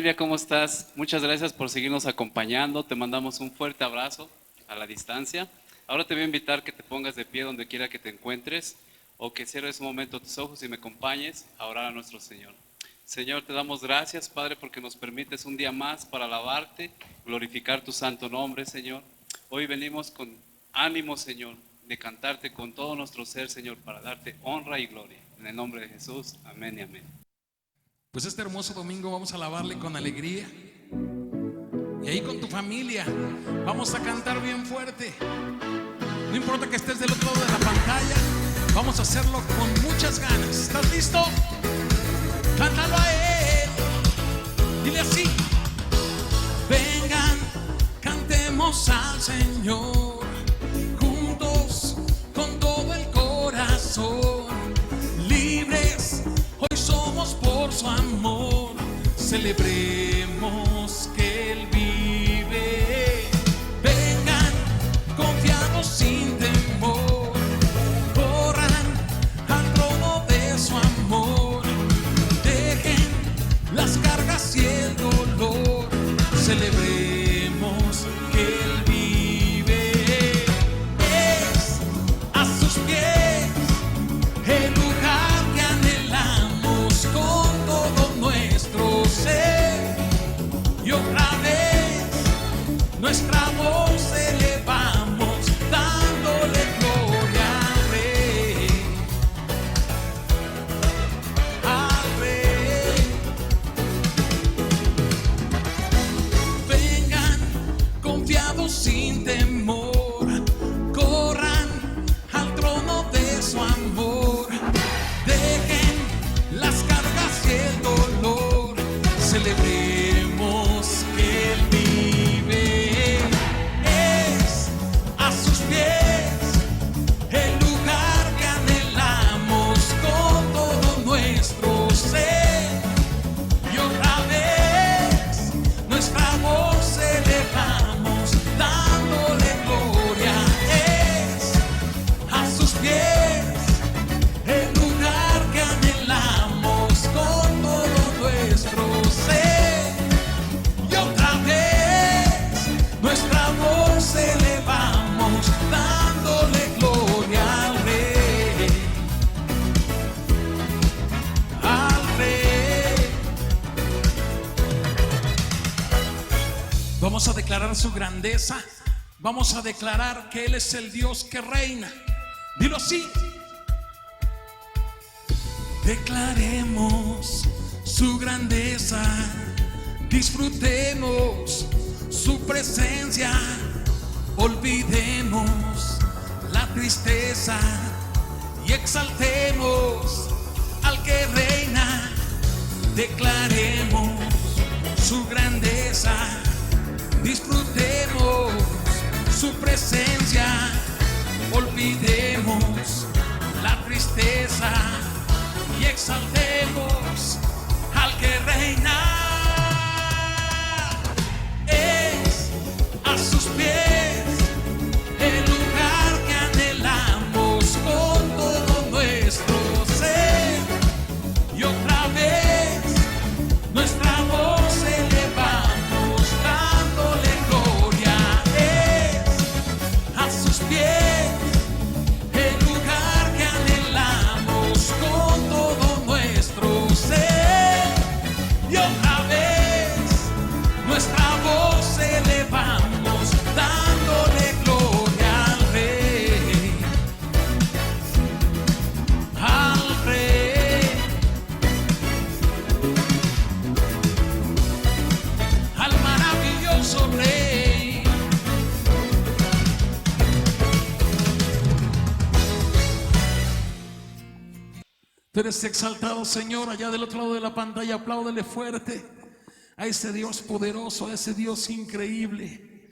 familia? ¿Cómo estás? Muchas gracias por seguirnos acompañando. Te mandamos un fuerte abrazo a la distancia. Ahora te voy a invitar que te pongas de pie donde quiera que te encuentres o que cierres un momento tus ojos y me acompañes a orar a nuestro Señor. Señor, te damos gracias, Padre, porque nos permites un día más para alabarte, glorificar tu santo nombre, Señor. Hoy venimos con ánimo, Señor, de cantarte con todo nuestro ser, Señor, para darte honra y gloria. En el nombre de Jesús, amén y amén. Pues este hermoso domingo vamos a alabarle con alegría. Y ahí con tu familia vamos a cantar bien fuerte. No importa que estés del otro lado de la pantalla, vamos a hacerlo con muchas ganas. ¿Estás listo? Cántalo a Él. Dile así: vengan, cantemos al Señor juntos con todo el corazón. Libres, hoy somos por su amor. Celebremos que Él vive. Vengan, confiados sin temor. Corran al trono de su amor. Dejen las cargas y el dolor. Celebremos que Él vive. Es a sus pies el lugar que anhelamos con todo nuestro ser. Y otra vez nuestra voz elevamos, dándole gloria al Rey. Al Rey. Vengan confiados sin temor. Corran al trono de su amor. Dejen las cargas y el dolor. Celebremos que Él vive. Es a sus pies el lugar que anhelamos con todo nuestro ser. Y otra vez nuestra voz elevamos, dándole gloria. Es a sus pies el lugar que anhelamos con todo nuestro ser. Y otra vez nuestra voz elevamos, dándole gloria al Rey. Al Rey. Vamos a declarar su grandeza. Vamos a declarar que Él es el Dios que reina. Dilo así: declaremos su grandeza, disfrutemos su presencia, olvidemos la tristeza y exaltemos al que reina. Declaremos su grandeza, disfrutemos su presencia, olvidemos la tristeza y exaltemos al que reina. Es a sus pies el lugar que anhelamos con todo nuestro ser. Y otra vez nuestra voz elevamos, dándole gloria. Es a sus pies el lugar que anhelamos con todo nuestro ser. Y otra vez nuestra voz elevamos, dándole gloria al Rey. Al Rey. Al maravilloso Rey. Tú eres exaltado, Señor, allá del otro lado de la pantalla. Apláudele fuerte a ese Dios poderoso, a ese Dios increíble.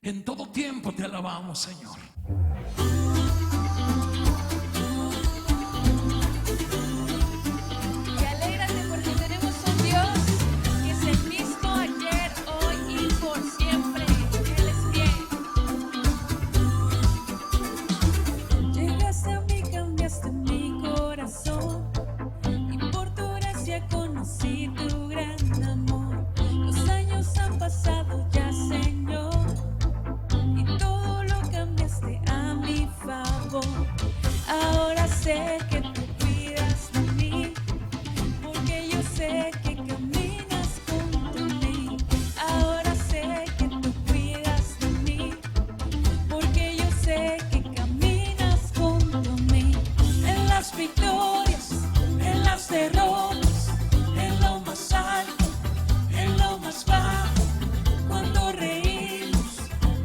En todo tiempo te alabamos, Señor. Y alégrate porque tenemos un Dios que es el mismo ayer, hoy y por siempre. Él es fiel. Llegaste a mí, cambiaste mi corazón y por tu gracia conocí tu gran amor. victorias, en las derrotas, en lo más alto, en lo más bajo, cuando reímos,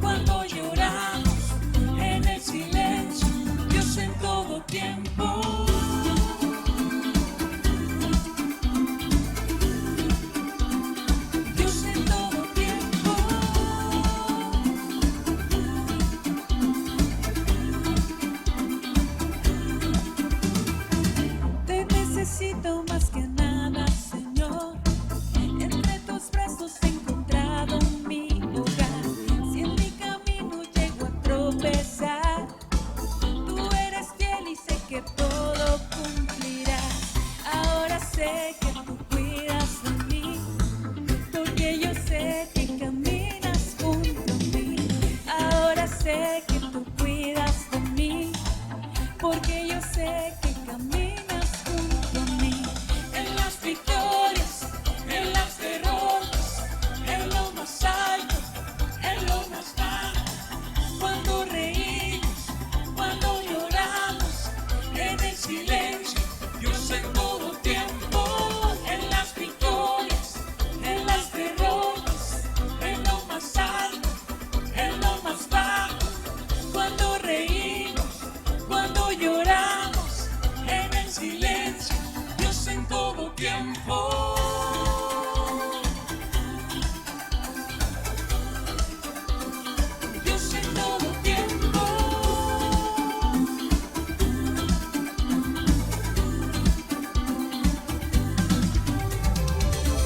cuando lloramos, en el silencio, Dios en todo tiempo. Dios en todo tiempo. Te necesito más que nada, Señor. Entre tus brazos he encontrado mi hogar. Si en mi camino llego a tropezar, tú eres fiel y sé que todo cumplirás. Ahora sé que tú cuidas de mí, porque yo sé que caminas junto a mí. Ahora sé que tú cuidas de mí, porque yo sé que caminas junto a mí. En las victorias, en las derrotas, en lo más alto, en lo más bajo, cuando reímos, cuando lloramos, en el silencio, Dios en todo tiempo. En las victorias, en las derrotas, en lo más alto, en lo más bajo, cuando reímos, cuando lloramos, en el silencio, Dios en todo tiempo. Dios en todo tiempo.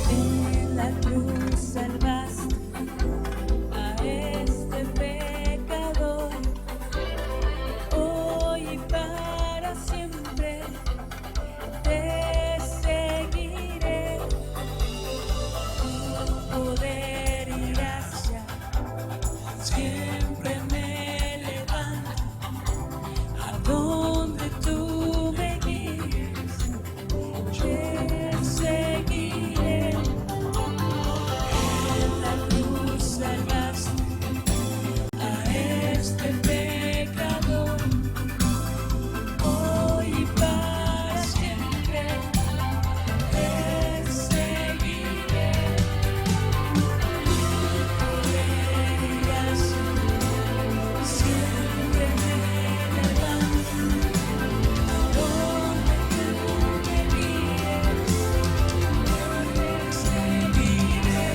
En la cruz salvaste a este pecador, hoy y para siempre te seguiré. Tu poder y gracia siempre me levanta a donde tú me guíes. Te seguiré. En la cruz salvaste a este pecador, hoy y para siempre te seguiré. Poder y gracia siempre me levanta donde tú me guíes. Te seguiré.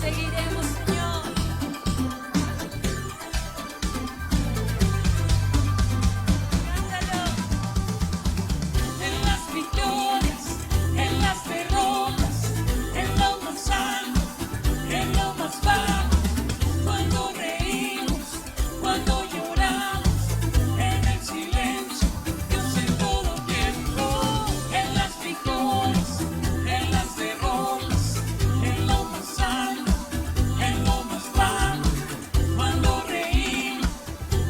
Seguiremos, Señor. Cántalo. En las victorias, en las derrotas, en lo más alto, en lo más bajo, cuando reímos, cuando lloramos, en el silencio, Dios en todo tiempo. En las victorias, en las derrotas, en lo más alto, en lo más bajo, cuando reímos,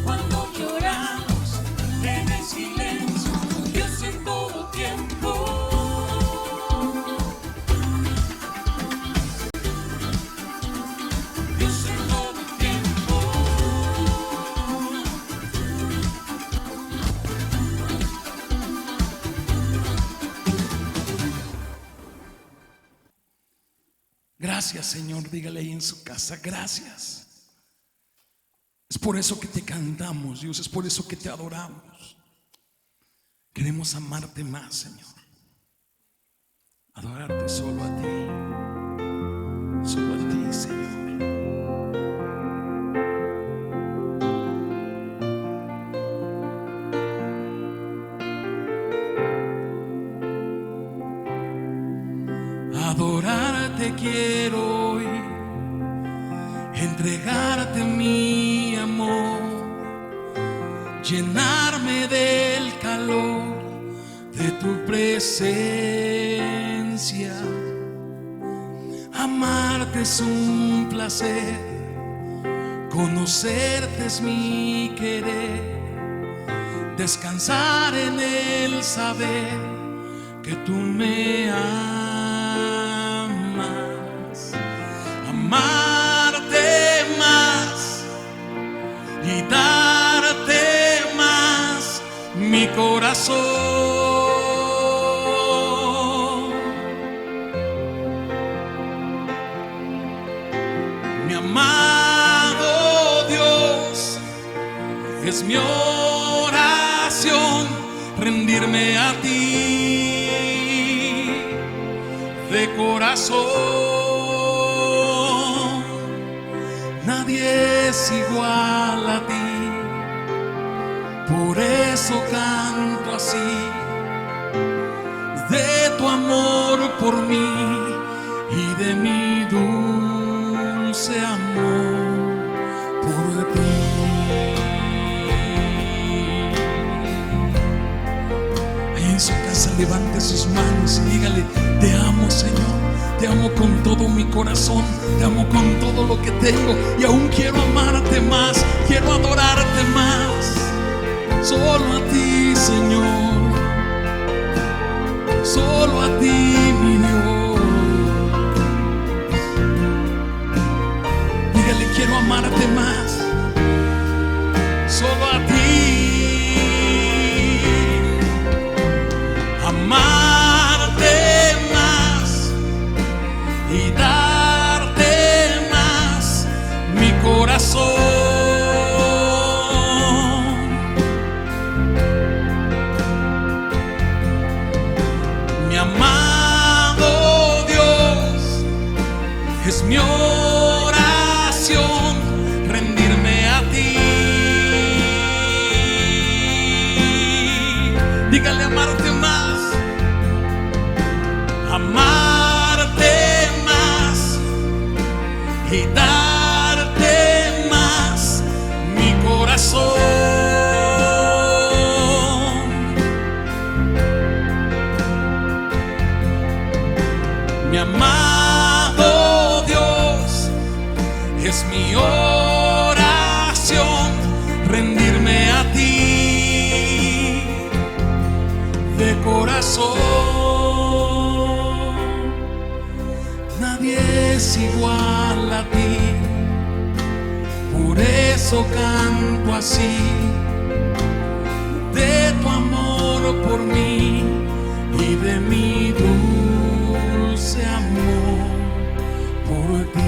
cuando lloramos, en el silencio, Dios en todo tiempo. Dios en todo tiempo. Gracias, Señor, dígale ahí en su casa, gracias. Es por eso que te cantamos, Dios, es por eso que te adoramos. Queremos amarte más, Señor. Adorarte solo a ti, Señor. Adorarte quiero hoy, entregarte mi amor, llenarme del calor de tu presencia. Amarte es un placer, conocerte es mi querer, descansar en el saber que tú me amas. Amar corazón. Mi amado Dios, es mi oración rendirme a ti de corazón. Nadie es igual a ti, por eso canto así, de tu amor por mí y de mi dulce amor por ti. Ahí en su casa levante sus manos y dígale: te amo, Señor. Te amo con todo mi corazón, te amo con todo lo que tengo, y aún quiero amarte más, quiero adorarte más. Solo a ti, Señor, solo a ti, mi Dios. Dígale: quiero amarte más, solo a ti. Amarte más y darte más mi corazón. Mi amado Dios, es mi oración rendirme a ti. Dígale: amarte más, amarte más y darte más mi corazón. Mi amado Dios, es mi oración rendirme a ti de corazón. Nadie es igual a ti, por eso canto así, de tu amor por mí y de mi dulce amor por ti.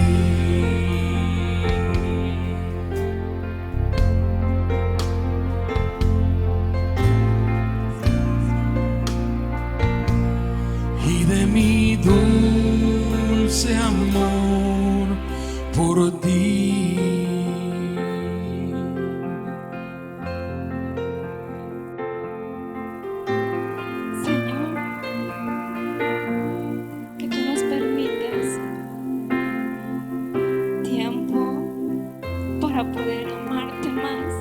Y de mi dulce amor por ti. Señor, que tú nos permitas tiempo para poder amarte más,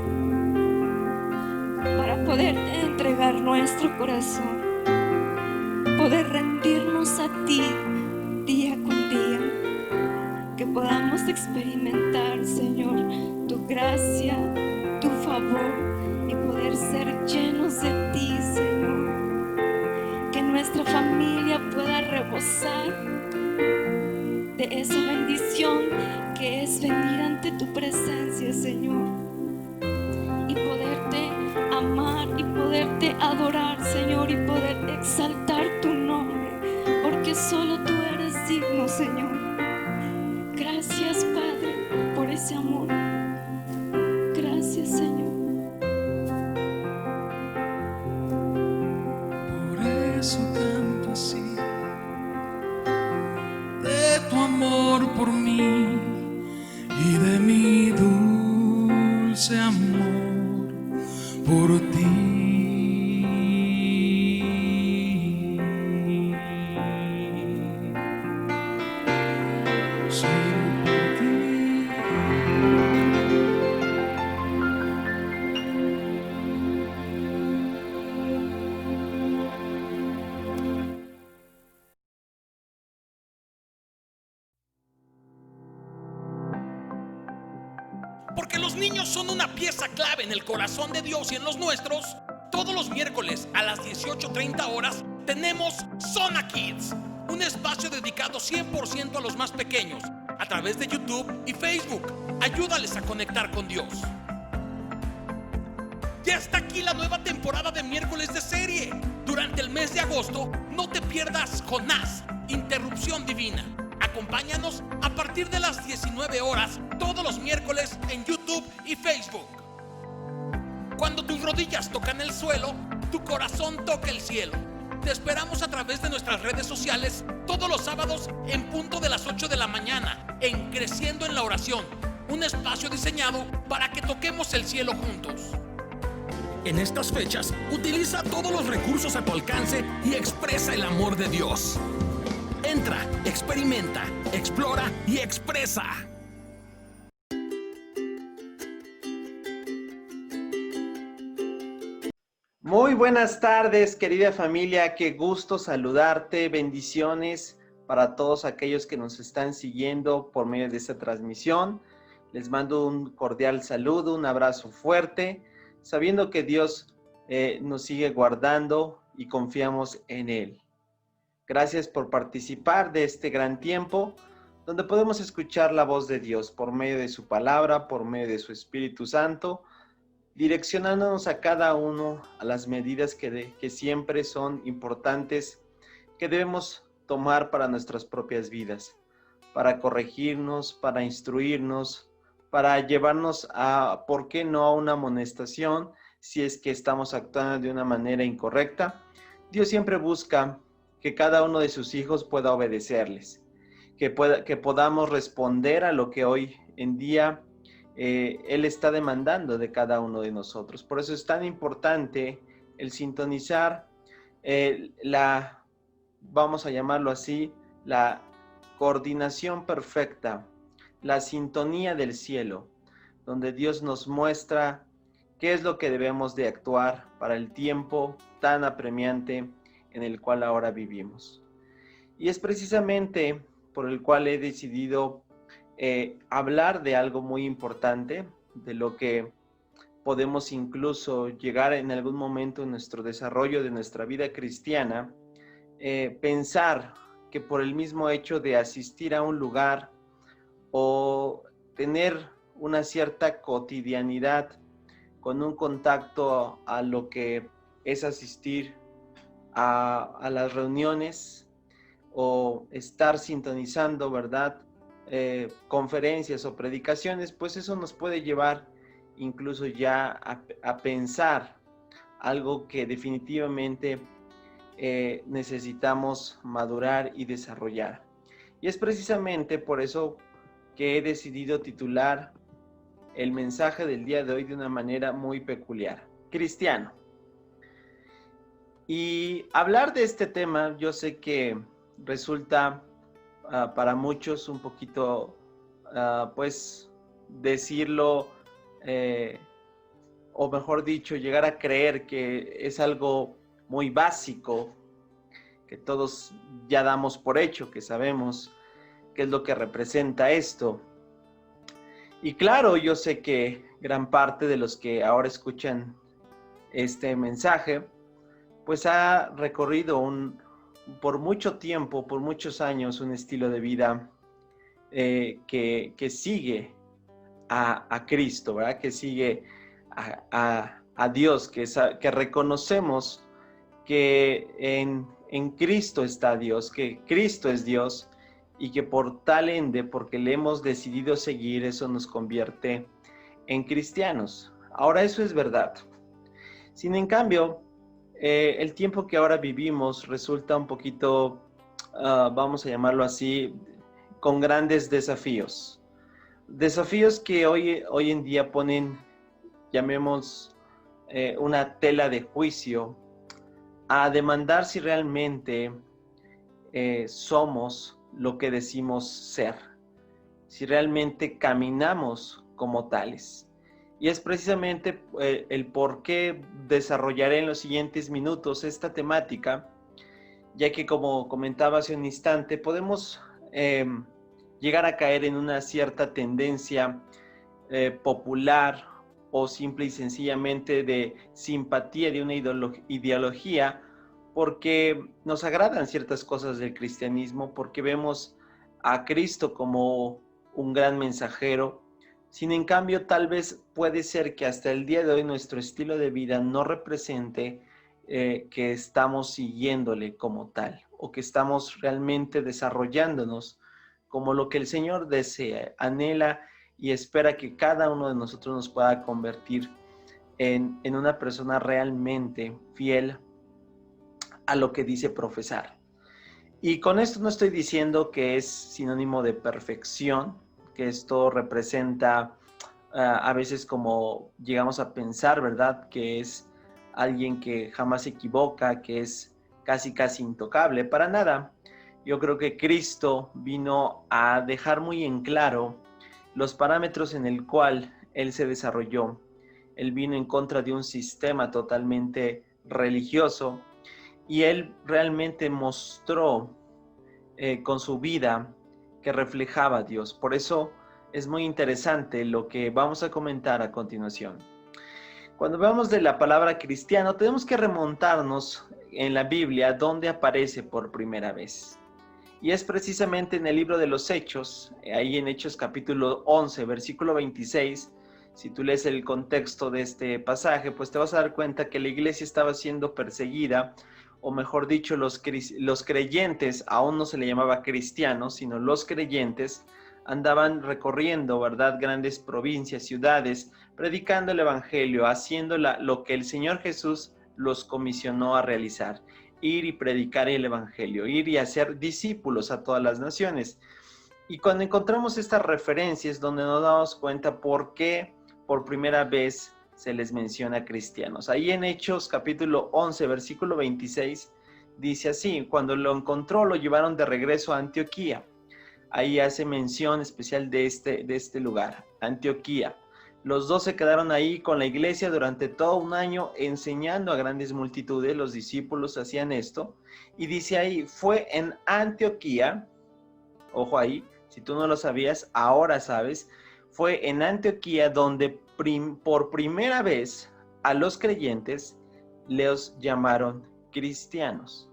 para poder entregar nuestro corazón, poder rendirnos a ti día con día, que podamos experimentar, Señor, tu gracia, tu favor, y poder ser llenos de ti, Señor. Que nuestra familia pueda rebosar de esa bendición que es venir ante tu presencia, Señor, y poderte amar y poderte adorar, Señor, y poder exaltar tu nombre, porque solo tú eres digno, Señor. Gracias, Padre, por ese amor. Gracias, Señor. Por eso canto así, de tu amor por mí y de mi dulce amor por ti. Solo por ti. Porque los niños son una pieza clave en el corazón de Dios y en los nuestros. Todos los miércoles a las 18:30 horas tenemos Zona Kids, un espacio dedicado 100% a los más pequeños, a través de YouTube y Facebook. Ayúdales a conectar con Dios. Ya está aquí la nueva temporada de miércoles de serie. Durante el mes de agosto, no te pierdas Jonás, Interrupción Divina. Acompáñanos a partir de las 19 horas todos los miércoles en YouTube y Facebook. Cuando tus rodillas tocan el suelo, tu corazón toca el cielo. Te esperamos a través de nuestras redes sociales todos los sábados en punto de las 8 de la mañana en Creciendo en la Oración, un espacio diseñado para que toquemos el cielo juntos. En estas fechas, utiliza todos los recursos a tu alcance y expresa el amor de Dios. Entra, experimenta, explora y expresa. Muy buenas tardes, querida familia, qué gusto saludarte, bendiciones para todos aquellos que nos están siguiendo por medio de esta transmisión. Les mando un cordial saludo, un abrazo fuerte, sabiendo que Dios nos sigue guardando y confiamos en Él. Gracias por participar de este gran tiempo, donde podemos escuchar la voz de Dios por medio de su palabra, por medio de su Espíritu Santo, direccionándonos a cada uno a las medidas que siempre son importantes, que debemos tomar para nuestras propias vidas, para corregirnos, para instruirnos, para llevarnos a, ¿por qué no?, a una amonestación si es que estamos actuando de una manera incorrecta. Dios siempre busca que cada uno de sus hijos pueda obedecerles, que podamos responder a lo que hoy en día Él está demandando de cada uno de nosotros. Por eso es tan importante el sintonizar vamos a llamarlo así, la coordinación perfecta, la sintonía del cielo, donde Dios nos muestra qué es lo que debemos de actuar para el tiempo tan apremiante en el cual ahora vivimos. Y es precisamente por el cual he decidido hablar de algo muy importante, de lo que podemos incluso llegar en algún momento en nuestro desarrollo de nuestra vida cristiana, pensar que por el mismo hecho de asistir a un lugar o tener una cierta cotidianidad con un contacto a lo que es asistir a las reuniones o estar sintonizando, ¿verdad?, conferencias o predicaciones, pues eso nos puede llevar incluso ya a pensar algo que definitivamente necesitamos madurar y desarrollar. Y es precisamente por eso que he decidido titular el mensaje del día de hoy de una manera muy peculiar: cristiano. Y hablar de este tema, yo sé que resulta para muchos un poquito, pues, decirlo, o mejor dicho, llegar a creer que es algo muy básico, que todos ya damos por hecho, que sabemos qué es lo que representa esto. Y claro, yo sé que gran parte de los que ahora escuchan este mensaje, pues ha recorrido por mucho tiempo, por muchos años, un estilo de vida que sigue a Cristo, ¿verdad? Que sigue a Dios, que reconocemos que en Cristo está Dios, que Cristo es Dios, y que por tal ende, porque le hemos decidido seguir, eso nos convierte en cristianos. Ahora, eso es verdad. Sin en cambio, el tiempo que ahora vivimos resulta un poquito, vamos a llamarlo así, con grandes desafíos. Desafíos que hoy en día ponen, llamemos, una tela de juicio a demandar si realmente somos lo que decimos ser, si realmente caminamos como tales. Y es precisamente el por qué desarrollaré en los siguientes minutos esta temática, ya que, como comentaba hace un instante, podemos llegar a caer en una cierta tendencia popular o simple y sencillamente de simpatía de una ideología, porque nos agradan ciertas cosas del cristianismo, porque vemos a Cristo como un gran mensajero, Sin en cambio, tal vez puede ser que hasta el día de hoy nuestro estilo de vida no represente que estamos siguiéndole como tal, o que estamos realmente desarrollándonos como lo que el Señor desea, anhela y espera que cada uno de nosotros nos pueda convertir en una persona realmente fiel a lo que dice profesar. Y con esto no estoy diciendo que es sinónimo de perfección, que esto representa a veces como llegamos a pensar, ¿verdad? Que es alguien que jamás se equivoca, que es casi intocable. Para nada. Yo creo que Cristo vino a dejar muy en claro los parámetros en el cual Él se desarrolló. Él vino en contra de un sistema totalmente religioso y Él realmente mostró con su vida que reflejaba a Dios. Por eso es muy interesante lo que vamos a comentar a continuación. Cuando hablamos de la palabra cristiano, tenemos que remontarnos en la Biblia donde aparece por primera vez. Y es precisamente en el libro de los Hechos, ahí en Hechos capítulo 11, versículo 26. Si tú lees el contexto de este pasaje, pues te vas a dar cuenta que la iglesia estaba siendo perseguida, o mejor dicho, los creyentes, aún no se le llamaba cristianos, sino los creyentes, andaban recorriendo, ¿verdad?, grandes provincias, ciudades, predicando el evangelio, haciendo lo que el Señor Jesús los comisionó a realizar: ir y predicar el evangelio, ir y hacer discípulos a todas las naciones. Y cuando encontramos estas referencias, donde nos damos cuenta por qué por primera vez se les menciona cristianos. Ahí en Hechos capítulo 11, versículo 26, dice así: cuando lo encontró, lo llevaron de regreso a Antioquía. Ahí hace mención especial de este lugar, Antioquía. Los dos se quedaron ahí con la iglesia durante todo un año enseñando a grandes multitudes. Los discípulos hacían esto. Y dice ahí, fue en Antioquía, ojo ahí, si tú no lo sabías, ahora sabes, fue en Antioquía donde por primera vez a los creyentes les llamaron cristianos.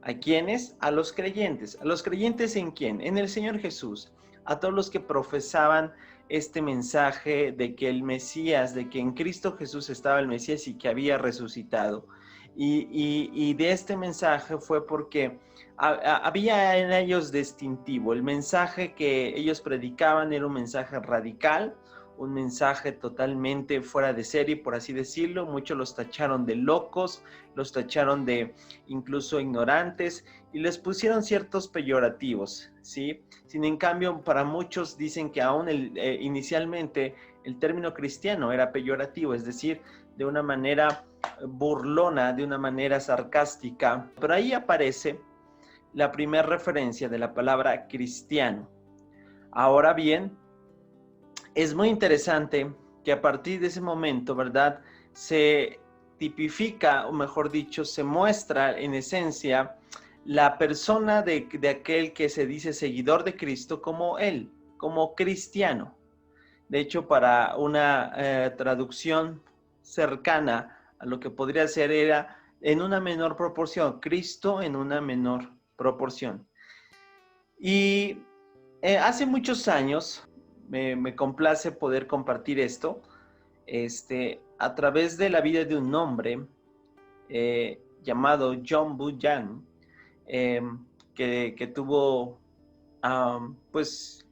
¿A quiénes? A los creyentes. ¿A los creyentes en quién? En el Señor Jesús. A todos los que profesaban este mensaje de que el Mesías, de que en Cristo Jesús estaba el Mesías y que había resucitado. Y de este mensaje fue porque había en ellos distintivo. El mensaje que ellos predicaban era un mensaje radical, un mensaje totalmente fuera de serie, por así decirlo. Muchos los tacharon de locos, los tacharon de incluso ignorantes y les pusieron ciertos peyorativos, ¿sí? Sin en cambio, para muchos dicen que aún inicialmente el término cristiano era peyorativo, es decir, de una manera burlona, de una manera sarcástica. Pero ahí aparece la primera referencia de la palabra cristiano. Ahora bien, es muy interesante que a partir de ese momento, ¿verdad?, se tipifica, o mejor dicho, se muestra en esencia la persona de aquel que se dice seguidor de Cristo como él, como cristiano. De hecho, para una traducción cercana a lo que podría ser era en una menor proporción, Cristo en una menor proporción. Y hace muchos años, me complace poder compartir esto, a través de la vida de un hombre llamado John Bunyan, que tuvo pues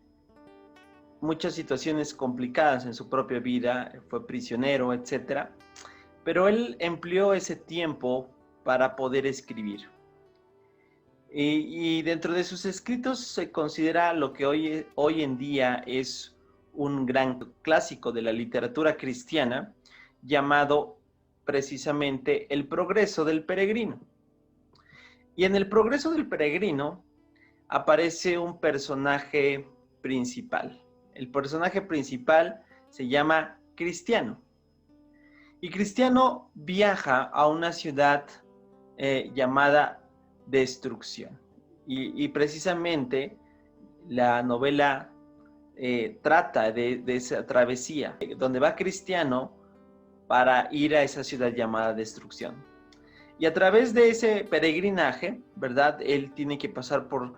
muchas situaciones complicadas en su propia vida, fue prisionero, etc. Pero él empleó ese tiempo para poder escribir. Y dentro de sus escritos se considera lo que hoy en día es un gran clásico de la literatura cristiana, llamado precisamente El progreso del peregrino. Y en El progreso del peregrino aparece un personaje principal. El personaje principal se llama Cristiano. Y Cristiano viaja a una ciudad llamada Destrucción. Y precisamente la novela trata de esa travesía, donde va Cristiano para ir a esa ciudad llamada Destrucción. Y a través de ese peregrinaje, ¿verdad?, él tiene que pasar por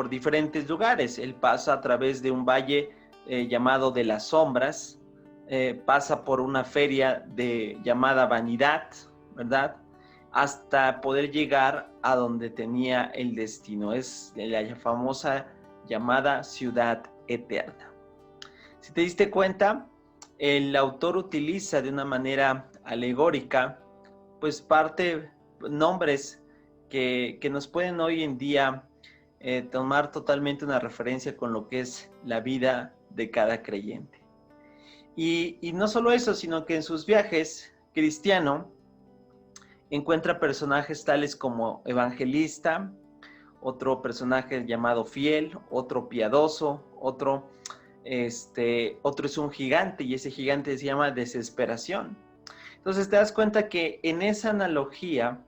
diferentes lugares. Él pasa a través de un valle llamado de las sombras, pasa por una feria llamada vanidad, ¿verdad? Hasta poder llegar a donde tenía el destino. Es la famosa llamada ciudad eterna. Si te diste cuenta, el autor utiliza de una manera alegórica, pues nombres que nos pueden hoy en día tomar totalmente una referencia con lo que es la vida de cada creyente. Y no solo eso, sino que en sus viajes, Cristiano encuentra personajes tales como evangelista, otro personaje llamado fiel, otro piadoso, otro es un gigante, y ese gigante se llama desesperación. Entonces te das cuenta que en esa analogía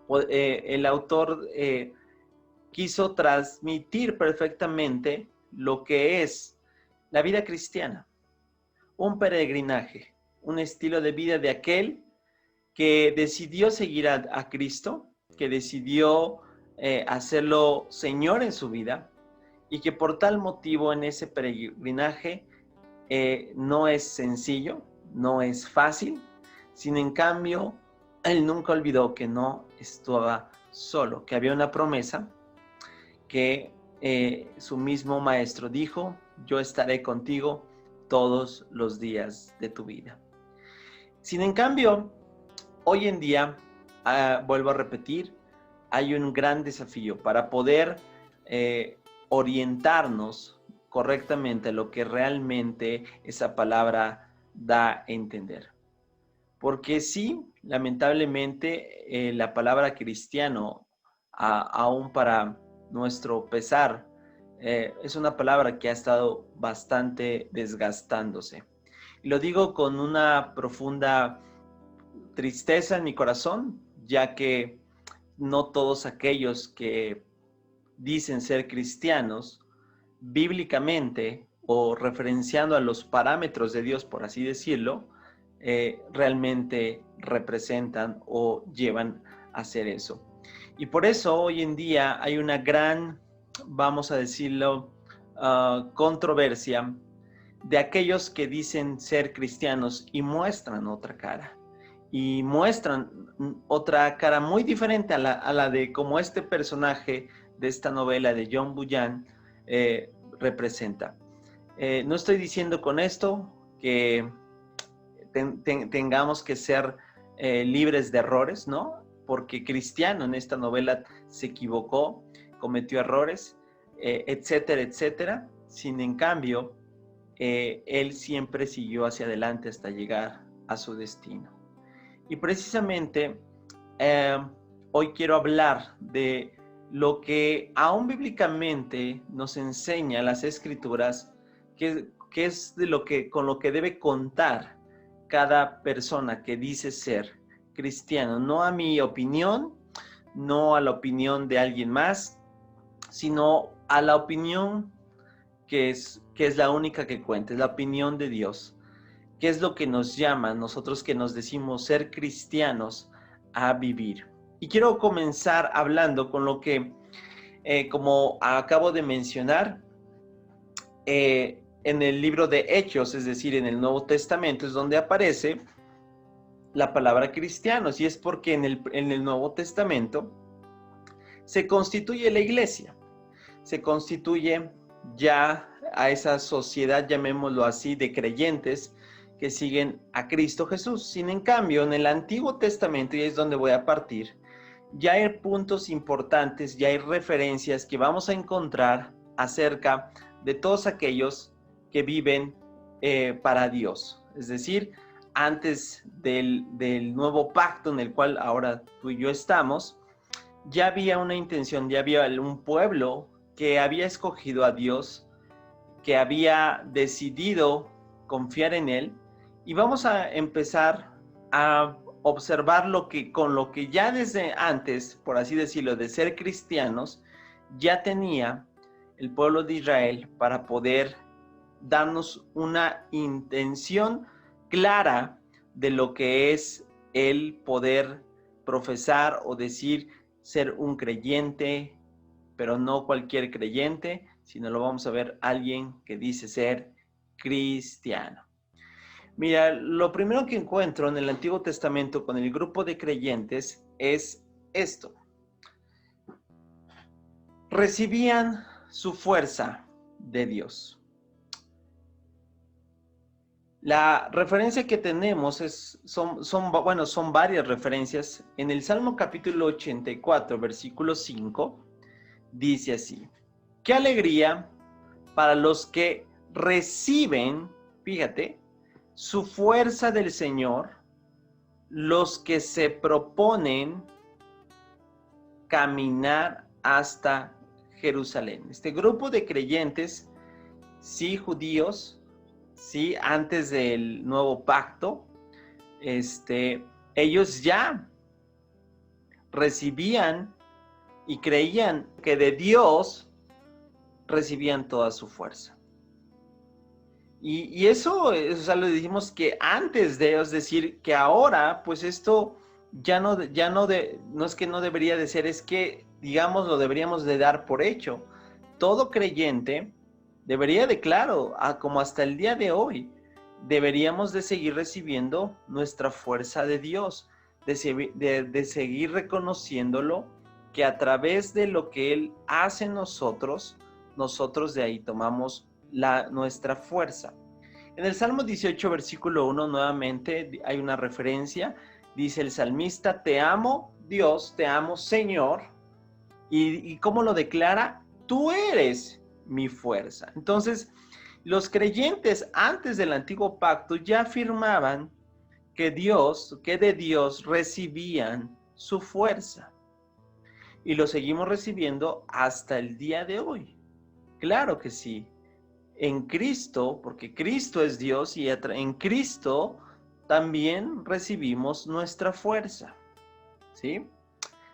el autor quiso transmitir perfectamente lo que es la vida cristiana, un peregrinaje, un estilo de vida de aquel que decidió seguir a Cristo, que decidió hacerlo Señor en su vida, y que por tal motivo en ese peregrinaje no es sencillo, no es fácil, sin en cambio, él nunca olvidó que no estaba solo, que había una promesa que su mismo maestro dijo: yo estaré contigo todos los días de tu vida. Sin en cambio, hoy en día, vuelvo a repetir, hay un gran desafío para poder orientarnos correctamente a lo que realmente esa palabra da a entender. Porque sí, lamentablemente, la palabra cristiano, aún para nuestro pesar, es una palabra que ha estado bastante desgastándose. Y lo digo con una profunda tristeza en mi corazón, ya que no todos aquellos que dicen ser cristianos, bíblicamente o referenciando a los parámetros de Dios, por así decirlo, realmente representan o llevan a hacer eso. Y por eso hoy en día hay una gran, vamos a decirlo, controversia de aquellos que dicen ser cristianos y muestran otra cara. Y muestran otra cara muy diferente a la de como este personaje de esta novela de John Bunyan representa. No estoy diciendo con esto que tengamos que ser libres de errores, ¿no? Porque Cristiano en esta novela se equivocó, cometió errores, etcétera, etcétera. Sin en cambio, él siempre siguió hacia adelante hasta llegar a su destino. Y precisamente hoy quiero hablar de lo que aún bíblicamente nos enseña las Escrituras, que es con lo que debe contar cada persona que dice ser cristiano. No a mi opinión, no a la opinión de alguien más, sino a la opinión que es la única que cuenta, es la opinión de Dios. ¿Qué es lo que nos llama nosotros que nos decimos ser cristianos a vivir? Y quiero comenzar hablando con lo que, como acabo de mencionar, en el libro de Hechos, es decir, en el Nuevo Testamento, es donde aparece la palabra cristianos. Y es porque en el Nuevo Testamento se constituye la iglesia, se constituye ya a esa sociedad, llamémoslo así, de creyentes que siguen a Cristo Jesús. Sin en cambio, en el Antiguo Testamento, y es donde voy a partir, ya hay puntos importantes, ya hay referencias que vamos a encontrar acerca de todos aquellos que viven para Dios. Es decir, antes del nuevo pacto en el cual ahora tú y yo estamos, ya había una intención, ya había un pueblo que había escogido a Dios, que había decidido confiar en Él. Y vamos a empezar a observar con lo que ya desde antes, por así decirlo, de ser cristianos, ya tenía el pueblo de Israel para poder darnos una intención clara de lo que es el poder profesar o decir ser un creyente pero no cualquier creyente, sino lo vamos a ver alguien que dice ser cristiano. Mira, lo primero que encuentro en el Antiguo Testamento con el grupo de creyentes es esto. Recibían su fuerza de Dios. La referencia que tenemos son varias referencias. En el Salmo capítulo 84, versículo 5, dice así: qué alegría para los que reciben, fíjate, su fuerza del Señor, los que se proponen caminar hasta Jerusalén. Este grupo de creyentes, sí, judíos, sí, antes del nuevo pacto, ellos ya recibían y creían que de Dios recibían toda su fuerza. Y eso, o sea, lo dijimos que antes de ellos, decir que ahora, pues esto no es que no debería de ser, es que, digamos, lo deberíamos de dar por hecho. Todo creyente debería de, claro, como hasta el día de hoy, deberíamos de seguir recibiendo nuestra fuerza de Dios, de seguir reconociéndolo, que a través de lo que Él hace en nosotros de ahí tomamos nuestra fuerza. En el Salmo 18, versículo 1, nuevamente hay una referencia. Dice el salmista: te amo, Dios, te amo, Señor. ¿Y cómo lo declara? Tú eres mi fuerza. Entonces, los creyentes antes del antiguo pacto ya afirmaban que de Dios recibían su fuerza. Y lo seguimos recibiendo hasta el día de hoy. Claro que sí. En Cristo, porque Cristo es Dios, y en Cristo también recibimos nuestra fuerza. ¿Sí?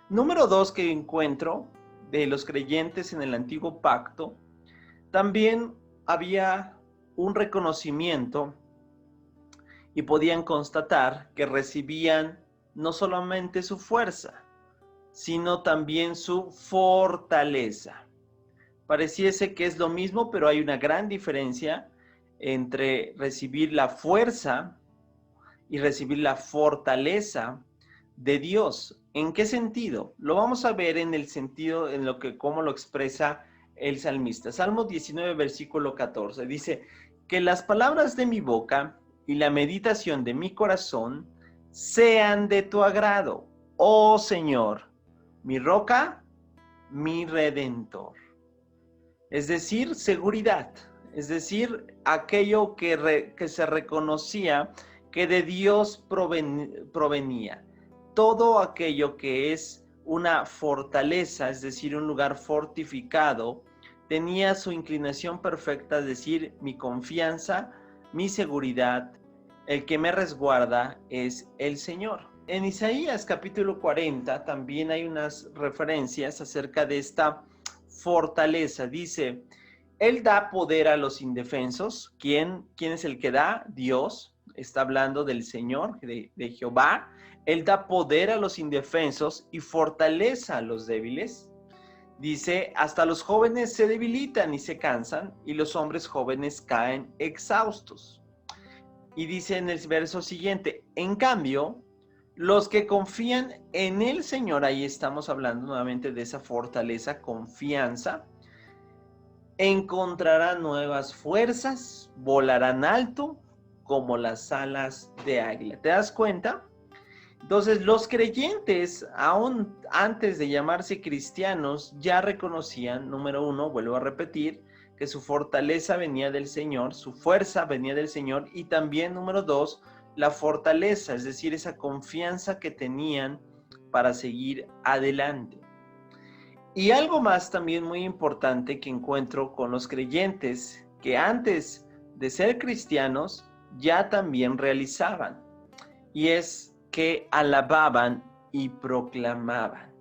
Número 2 que encuentro de los creyentes en el antiguo pacto, también había un reconocimiento y podían constatar que recibían no solamente su fuerza, sino también su fortaleza. Pareciese que es lo mismo, pero hay una gran diferencia entre recibir la fuerza y recibir la fortaleza de Dios. ¿En qué sentido? Lo vamos a ver en el sentido, cómo lo expresa el salmista. Salmo 19, versículo 14. Dice: que las palabras de mi boca y la meditación de mi corazón sean de tu agrado, oh Señor, mi roca, mi redentor. Es decir, seguridad, es decir, aquello que se reconocía que de Dios provenía. Todo aquello que es una fortaleza, es decir, un lugar fortificado, tenía su inclinación perfecta, es decir, mi confianza, mi seguridad, el que me resguarda es el Señor. En Isaías capítulo 40 también hay unas referencias acerca de esta fortaleza. Dice: Él da poder a los indefensos. ¿Quién es el que da? Dios. Está hablando del Señor, de Jehová. Él da poder a los indefensos y fortaleza a los débiles. Dice: hasta los jóvenes se debilitan y se cansan, y los hombres jóvenes caen exhaustos. Y dice en el verso siguiente: en cambio, los que confían en el Señor, ahí estamos hablando nuevamente de esa fortaleza, confianza, encontrarán nuevas fuerzas, volarán alto como las alas de águila. ¿Te das cuenta? Entonces, los creyentes, aún antes de llamarse cristianos, ya reconocían, número 1, vuelvo a repetir, que su fortaleza venía del Señor, su fuerza venía del Señor, y también, número 2, la fortaleza, es decir, esa confianza que tenían para seguir adelante. Y algo más también muy importante que encuentro con los creyentes, que antes de ser cristianos ya también realizaban, y es que alababan y proclamaban.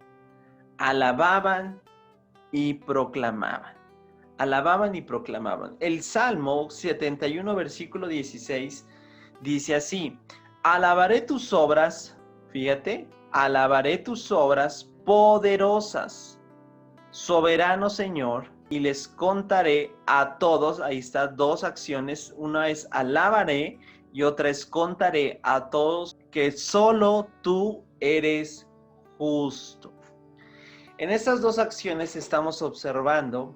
Alababan y proclamaban. Alababan y proclamaban. El Salmo 71, versículo 16, dice así: alabaré tus obras, fíjate, alabaré tus obras poderosas. soberano Señor, y les contaré a todos, ahí está dos acciones, una es alabaré y otra es contaré a todos que solo tú eres justo. En estas dos acciones estamos observando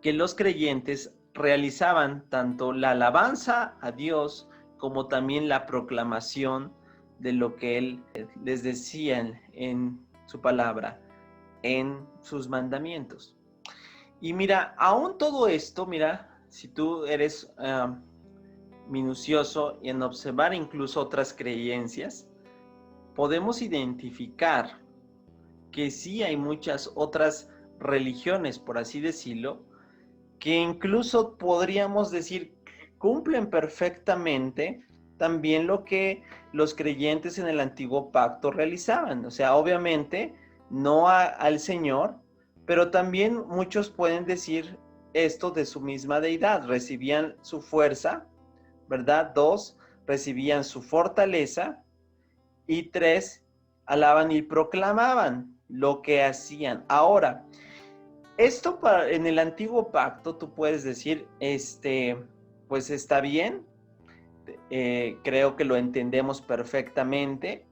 que los creyentes realizaban tanto la alabanza a Dios como también la proclamación de lo que Él les decía en su palabra, en sus mandamientos. Y mira, aún todo esto, mira, si tú eres minucioso en observar incluso otras creencias, podemos identificar que sí hay muchas otras religiones, por así decirlo, que incluso podríamos decir cumplen perfectamente también lo que los creyentes en el antiguo pacto realizaban. O sea, obviamente no al Señor, pero también muchos pueden decir esto de su misma deidad. Recibían su fuerza, ¿verdad? 2, recibían su fortaleza. Y 3, alaban y proclamaban lo que hacían. Ahora, esto en el antiguo pacto tú puedes decir, pues está bien, creo que lo entendemos perfectamente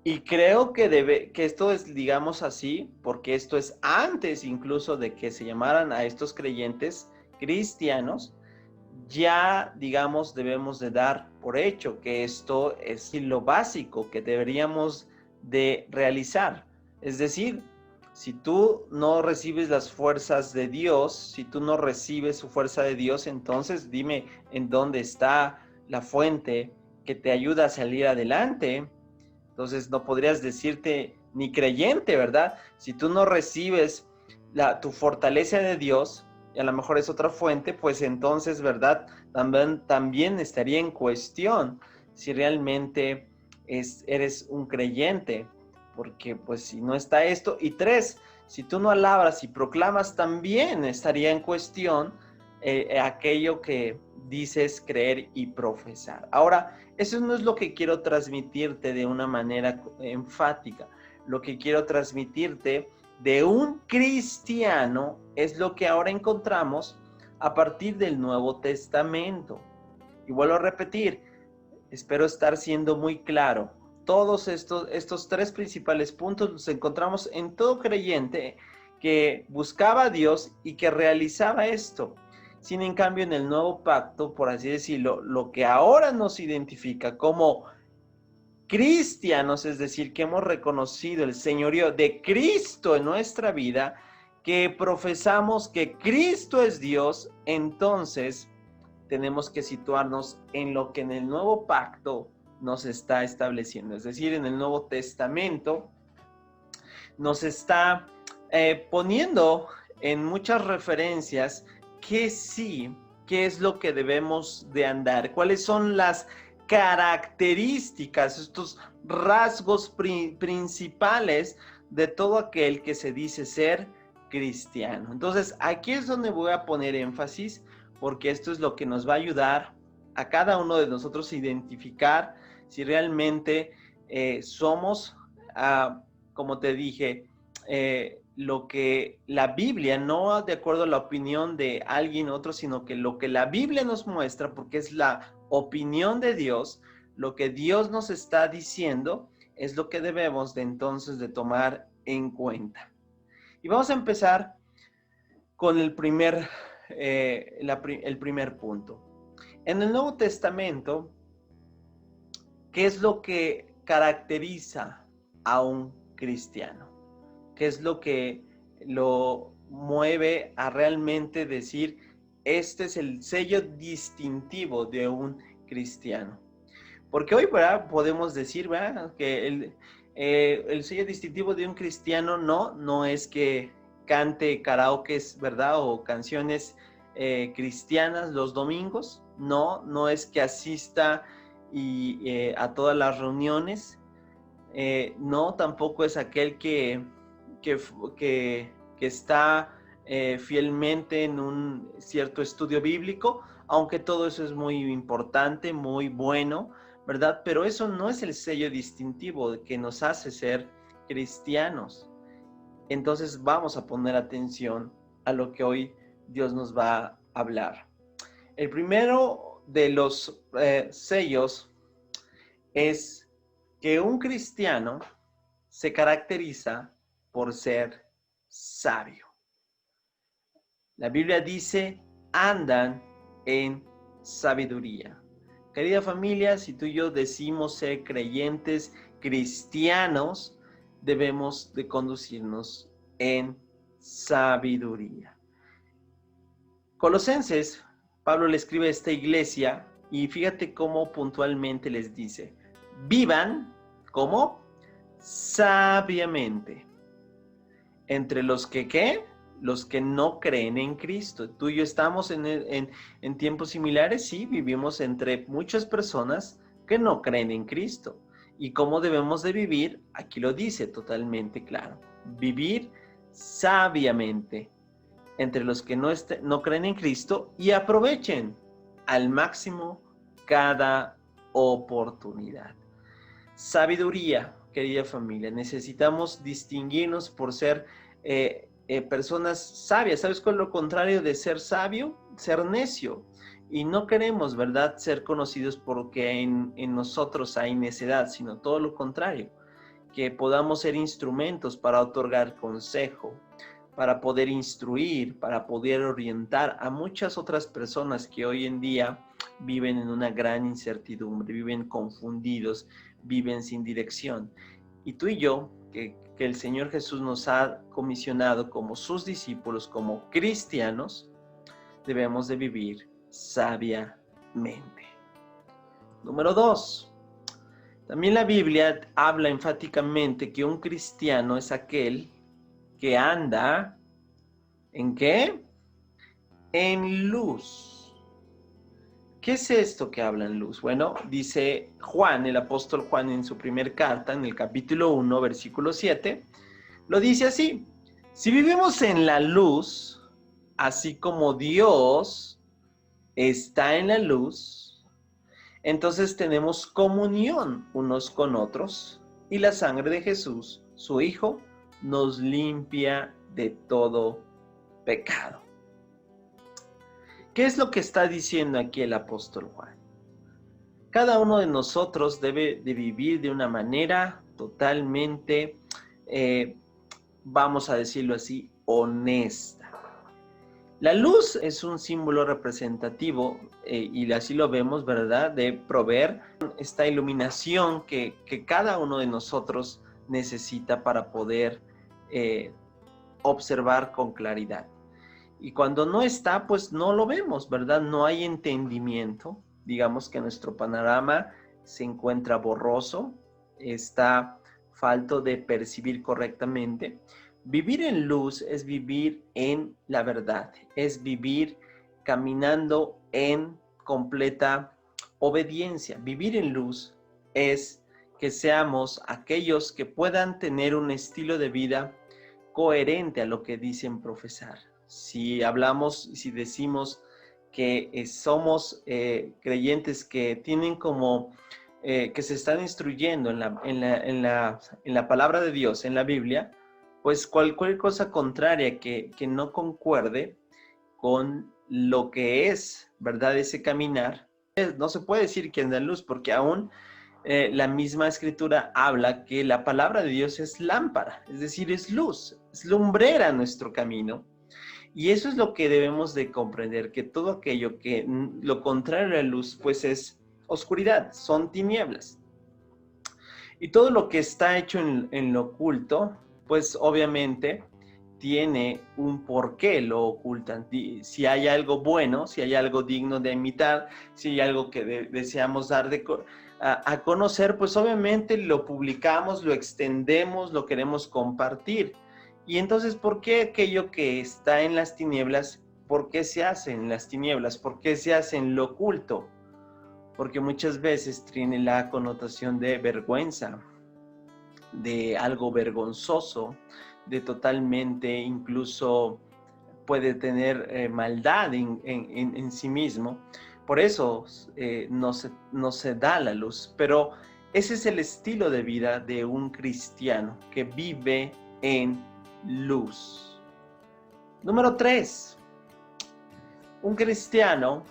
y creo que esto es, digamos así, porque esto es antes incluso de que se llamaran a estos creyentes cristianos, ya, digamos, debemos de dar por hecho que esto es lo básico que deberíamos de realizar. Es decir, si tú no recibes las fuerzas de Dios, si tú no recibes su fuerza de Dios, entonces dime en dónde está la fuente que te ayuda a salir adelante. Entonces no podrías decirte ni creyente, ¿verdad? Si tú no recibes tu fortaleza de Dios, y a lo mejor es otra fuente, pues entonces, ¿verdad? También estaría en cuestión si realmente eres un creyente, porque pues si no está esto. Y 3, si tú no alabras y proclamas, también estaría en cuestión aquello que dices creer y profesar. Ahora, eso no es lo que quiero transmitirte de una manera enfática. Lo que quiero transmitirte de un cristiano es lo que ahora encontramos a partir del Nuevo Testamento. Y vuelvo a repetir, espero estar siendo muy claro. Todos estos 3 principales puntos los encontramos en todo creyente que buscaba a Dios y que realizaba esto. Sin en cambio, en el Nuevo Pacto, por así decirlo, lo que ahora nos identifica como cristianos, es decir, que hemos reconocido el señorío de Cristo en nuestra vida, que profesamos que Cristo es Dios, entonces tenemos que situarnos en lo que en el Nuevo Pacto nos está estableciendo. Es decir, en el Nuevo Testamento nos está poniendo en muchas referencias que sí, qué es lo que debemos de andar, cuáles son las características, estos rasgos principales de todo aquel que se dice ser cristiano. Entonces, aquí es donde voy a poner énfasis, porque esto es lo que nos va a ayudar a cada uno de nosotros a identificar si realmente somos, como te dije, lo que la Biblia, no de acuerdo a la opinión de alguien otro, sino que lo que la Biblia nos muestra, porque es la opinión de Dios, lo que Dios nos está diciendo, es lo que debemos de entonces de tomar en cuenta. Y vamos a empezar con el primer punto. En el Nuevo Testamento, ¿qué es lo que caracteriza a un cristiano? ¿Qué es lo que lo mueve a realmente decir, este es el sello distintivo de un cristiano? Porque hoy, ¿verdad?, podemos decir, ¿verdad?, que el sello distintivo de un cristiano no es que cante karaokes, ¿verdad?, o canciones cristianas los domingos. No es que asista a todas las reuniones. No, tampoco es aquel que está fielmente en un cierto estudio bíblico, aunque todo eso es muy importante, muy bueno, ¿verdad? Pero eso no es el sello distintivo que nos hace ser cristianos. entonces vamos a poner atención a lo que hoy Dios nos va a hablar. El primero de los sellos es que un cristiano se caracteriza por ser sabio. La Biblia dice, andan en sabiduría. Querida familia, si tú y yo decimos ser creyentes cristianos, debemos de conducirnos en sabiduría. Colosenses, Pablo le escribe a esta iglesia y fíjate cómo puntualmente les dice, vivan, ¿cómo? Sabiamente. Entre los que, ¿qué? Los que no creen en Cristo. Tú y yo estamos en tiempos similares, sí, vivimos entre muchas personas que no creen en Cristo. ¿Y cómo debemos de vivir? Aquí lo dice totalmente claro. Vivir sabiamente entre los que no creen en Cristo y aprovechen al máximo cada oportunidad. Sabiduría, querida familia. Necesitamos distinguirnos por ser personas sabias. ¿Sabes cuál es lo contrario de ser sabio? Ser necio. Y no queremos, ¿verdad?, ser conocidos porque en nosotros hay necedad, sino todo lo contrario. Que podamos ser instrumentos para otorgar consejo, para poder instruir, para poder orientar a muchas otras personas que hoy en día viven en una gran incertidumbre, viven confundidos, viven sin dirección. Y tú y yo, que el Señor Jesús nos ha comisionado como sus discípulos, como cristianos, debemos de vivir sabiamente. Número 2. También la Biblia habla enfáticamente que un cristiano es aquel que anda, ¿en qué? En luz. ¿Qué es esto que habla en luz? Bueno, dice Juan, el apóstol Juan en su primer carta, en el capítulo 1, versículo 7, lo dice así: si vivimos en la luz, así como Dios está en la luz, entonces tenemos comunión unos con otros y la sangre de Jesús, su Hijo, nos limpia de todo pecado. ¿Qué es lo que está diciendo aquí el apóstol Juan? Cada uno de nosotros debe de vivir de una manera totalmente, vamos a decirlo así, honesta. La luz es un símbolo representativo, y así lo vemos, ¿verdad?, de proveer esta iluminación que cada uno de nosotros necesita para poder observar con claridad. Y cuando no está, pues no lo vemos, ¿verdad? No hay entendimiento. Digamos que nuestro panorama se encuentra borroso, está falto de percibir correctamente. Vivir en luz es vivir en la verdad, es vivir caminando en completa obediencia. Vivir en luz es que seamos aquellos que puedan tener un estilo de vida coherente a lo que dicen profesar. Si hablamos, si decimos que somos creyentes que tienen como, que se están instruyendo en la palabra de Dios, en la Biblia, pues cualquier cosa contraria que no concuerde con lo que es, ¿verdad?, ese caminar, no se puede decir que anda en luz, porque aún la misma escritura habla que la palabra de Dios es lámpara, es decir, es luz, es lumbrera nuestro camino. Y eso es lo que debemos de comprender, que todo aquello que lo contrario a la luz, pues es oscuridad, son tinieblas. Y todo lo que está hecho en lo oculto, pues obviamente tiene un porqué lo ocultan. Si hay algo bueno, si hay algo digno de imitar, si hay algo que deseamos dar a conocer, pues obviamente lo publicamos, lo extendemos, lo queremos compartir. Y entonces, ¿por qué aquello que está en las tinieblas, por qué se hace en las tinieblas? ¿Por qué se hace en lo oculto? Porque muchas veces tiene la connotación de vergüenza, de algo vergonzoso, de totalmente, incluso puede tener maldad en sí mismo. Por eso no se da la luz. Pero ese es el estilo de vida de un cristiano que vive en luz. Número 3. Un cristiano,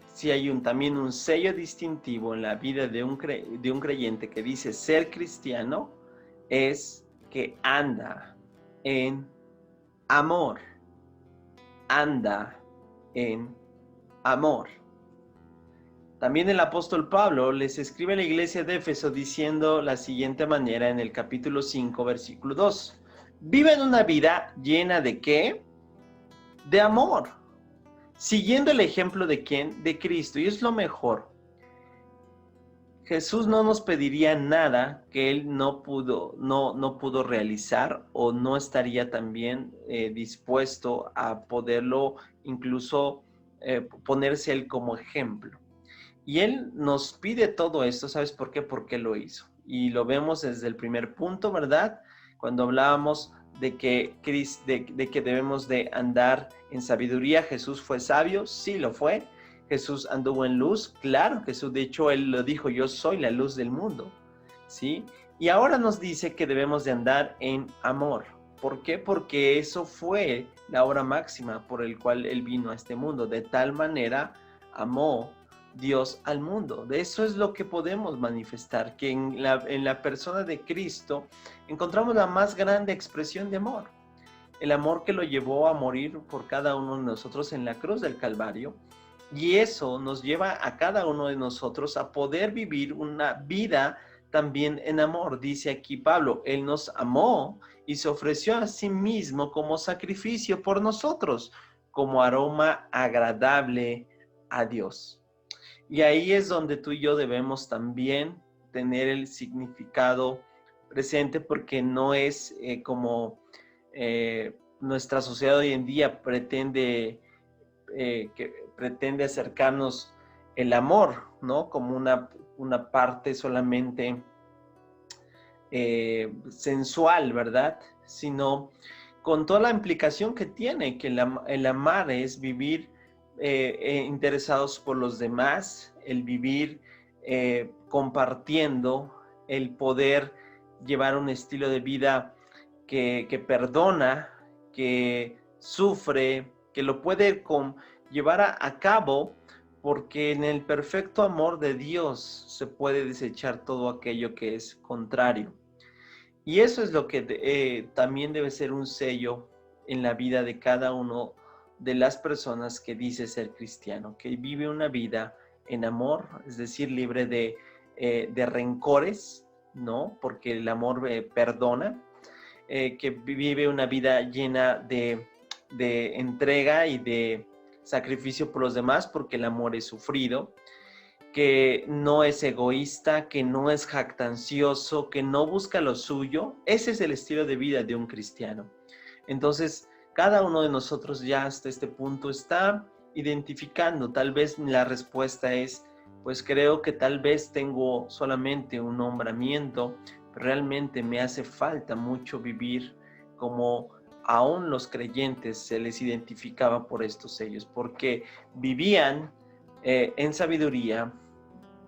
si hay también un sello distintivo en la vida de un creyente que dice ser cristiano, es que anda en amor. Anda en amor. También el apóstol Pablo les escribe a la iglesia de Éfeso diciendo la siguiente manera en el capítulo 5, versículo 2. Viven una vida llena de ¿qué? De amor. Siguiendo el ejemplo de ¿quién? De Cristo. Y es lo mejor. Jesús no nos pediría nada que Él no pudo realizar o no estaría también dispuesto a poderlo incluso ponerse Él como ejemplo. Y Él nos pide todo esto, ¿sabes por qué? Porque lo hizo. Y lo vemos desde el primer punto, ¿verdad? Cuando hablábamos de que debemos de andar en sabiduría. Jesús fue sabio, sí lo fue. Jesús anduvo en luz, claro, Jesús, de hecho, Él lo dijo, yo soy la luz del mundo, ¿sí? Y ahora nos dice que debemos de andar en amor. ¿Por qué? Porque eso fue la obra máxima por el cual Él vino a este mundo. De tal manera amó Dios al mundo. De eso es lo que podemos manifestar, que en la persona de Cristo encontramos la más grande expresión de amor. El amor que lo llevó a morir por cada uno de nosotros en la cruz del Calvario. Y eso nos lleva a cada uno de nosotros a poder vivir una vida también en amor. Dice aquí Pablo, Él nos amó y se ofreció a sí mismo como sacrificio por nosotros, como aroma agradable a Dios. Y ahí es donde tú y yo debemos también tener el significado presente, porque no es como nuestra sociedad hoy en día pretende acercarnos el amor, ¿no? Como una parte solamente sensual, ¿verdad? Sino con toda la implicación que tiene, que el amar es vivir interesados por los demás, el vivir compartiendo, el poder llevar un estilo de vida que perdona, que sufre, que lo puede llevar a cabo, porque en el perfecto amor de Dios se puede desechar todo aquello que es contrario. Y eso es lo que también debe ser un sello en la vida de cada uno de las personas que dice ser cristiano, que vive una vida en amor, es decir, libre de rencores, ¿no? Porque el amor perdona, que vive una vida llena de entrega y de sacrificio por los demás, porque el amor es sufrido, que no es egoísta, que no es jactancioso, que no busca lo suyo. Ese es el estilo de vida de un cristiano. Entonces, cada uno de nosotros ya hasta este punto está identificando. Tal vez la respuesta es, pues creo que tal vez tengo solamente un nombramiento, pero realmente me hace falta mucho vivir como aún los creyentes se les identificaba por estos sellos, porque vivían en sabiduría,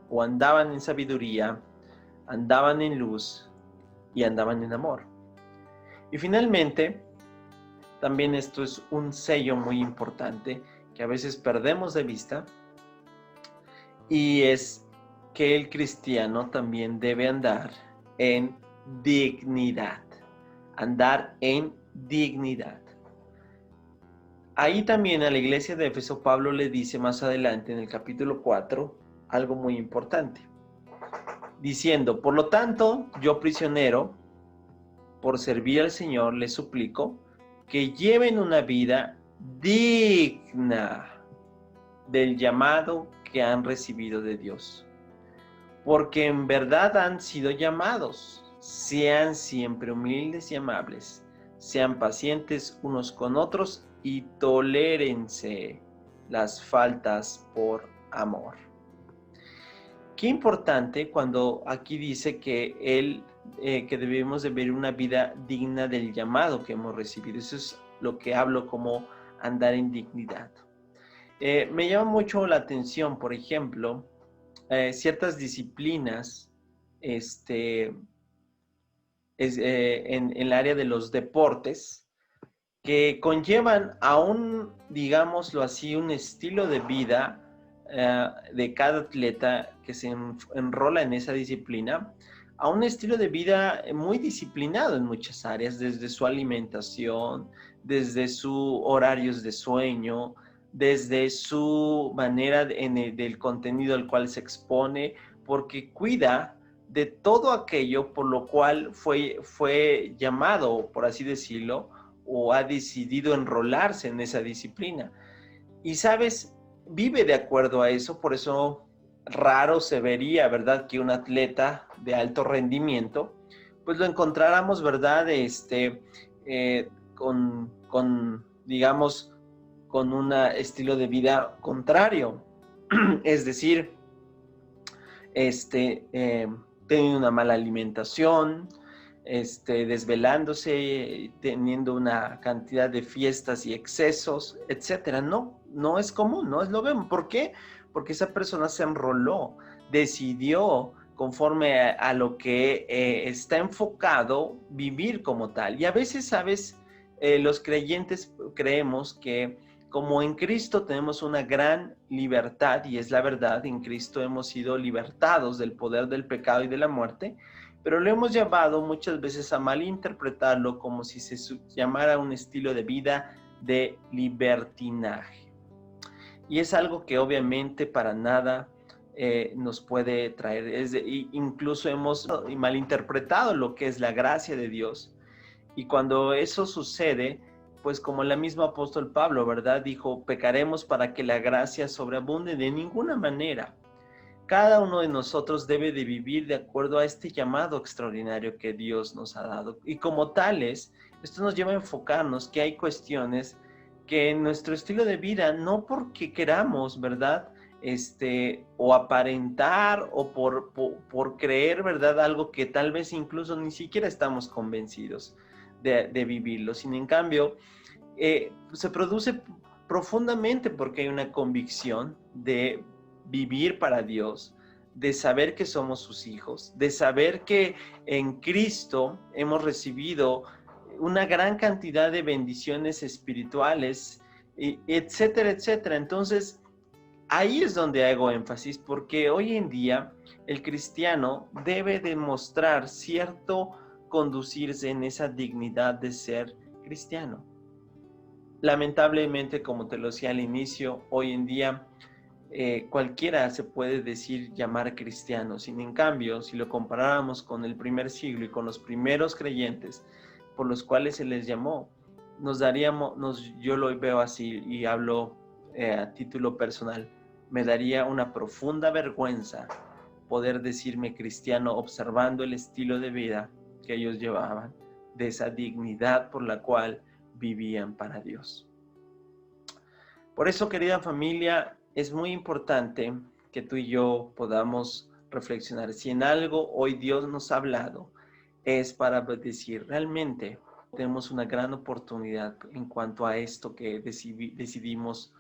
o andaban en sabiduría, andaban en luz y andaban en amor. Y finalmente, también esto es un sello muy importante que a veces perdemos de vista, y es que el cristiano también debe andar en dignidad. Andar en dignidad. Ahí también a la iglesia de Éfeso, Pablo le dice más adelante en el capítulo 4 algo muy importante, diciendo, por lo tanto, yo prisionero, por servir al Señor, les suplico que lleven una vida digna del llamado que han recibido de Dios, porque en verdad han sido llamados. Sean siempre humildes y amables, sean pacientes unos con otros y tolérense las faltas por amor. Qué importante cuando aquí dice que que debemos de vivir una vida digna del llamado que hemos recibido. Eso es lo que hablo como andar en dignidad. Me llama mucho la atención, por ejemplo, ciertas disciplinas, en el área de los deportes que conllevan a un, digámoslo así, un estilo de vida de cada atleta que se enrola en esa disciplina, a un estilo de vida muy disciplinado en muchas áreas, desde su alimentación, desde sus horarios de sueño, desde su manera del contenido al cual se expone, porque cuida de todo aquello por lo cual fue llamado, por así decirlo, o ha decidido enrolarse en esa disciplina. Y sabes, vive de acuerdo a eso, por eso raro se vería, ¿verdad?, que un atleta de alto rendimiento, pues lo encontráramos, ¿verdad?, digamos, con un estilo de vida contrario. Es decir, teniendo una mala alimentación, desvelándose, teniendo una cantidad de fiestas y excesos, etcétera. No es común, no es lo vemos. ¿Por qué? Porque esa persona se enroló, decidió conforme a lo que está enfocado vivir como tal. Y a veces, ¿sabes? Los creyentes creemos que como en Cristo tenemos una gran libertad, y es la verdad, en Cristo hemos sido libertados del poder del pecado y de la muerte, pero lo hemos llevado muchas veces a malinterpretarlo como si se llamara un estilo de vida de libertinaje. Y es algo que obviamente para nada nos puede traer. Incluso hemos malinterpretado lo que es la gracia de Dios. Y cuando eso sucede, pues como el mismo apóstol Pablo, ¿verdad?, dijo, pecaremos para que la gracia sobreabunde. De ninguna manera. Cada uno de nosotros debe de vivir de acuerdo a este llamado extraordinario que Dios nos ha dado. Y como tales, esto nos lleva a enfocarnos que hay cuestiones que en nuestro estilo de vida, no porque queramos, ¿verdad?, o aparentar o por creer, ¿verdad?, algo que tal vez incluso ni siquiera estamos convencidos de vivirlo, sino en cambio se produce profundamente porque hay una convicción de vivir para Dios, de saber que somos sus hijos, de saber que en Cristo hemos recibido una gran cantidad de bendiciones espirituales, etcétera, etcétera. Entonces, ahí es donde hago énfasis, porque hoy en día el cristiano debe demostrar cierto conducirse en esa dignidad de ser cristiano. Lamentablemente, como te lo decía al inicio, hoy en día cualquiera se puede llamar cristiano. Sin en cambio, si lo comparáramos con el primer siglo y con los primeros creyentes por los cuales se les llamó, yo lo veo así y hablo a título personal, me daría una profunda vergüenza poder decirme cristiano observando el estilo de vida que ellos llevaban, de esa dignidad por la cual vivían para Dios. Por eso, querida familia, es muy importante que tú y yo podamos reflexionar. Si en algo hoy Dios nos ha hablado, es para decir, realmente tenemos una gran oportunidad en cuanto a esto que decidimos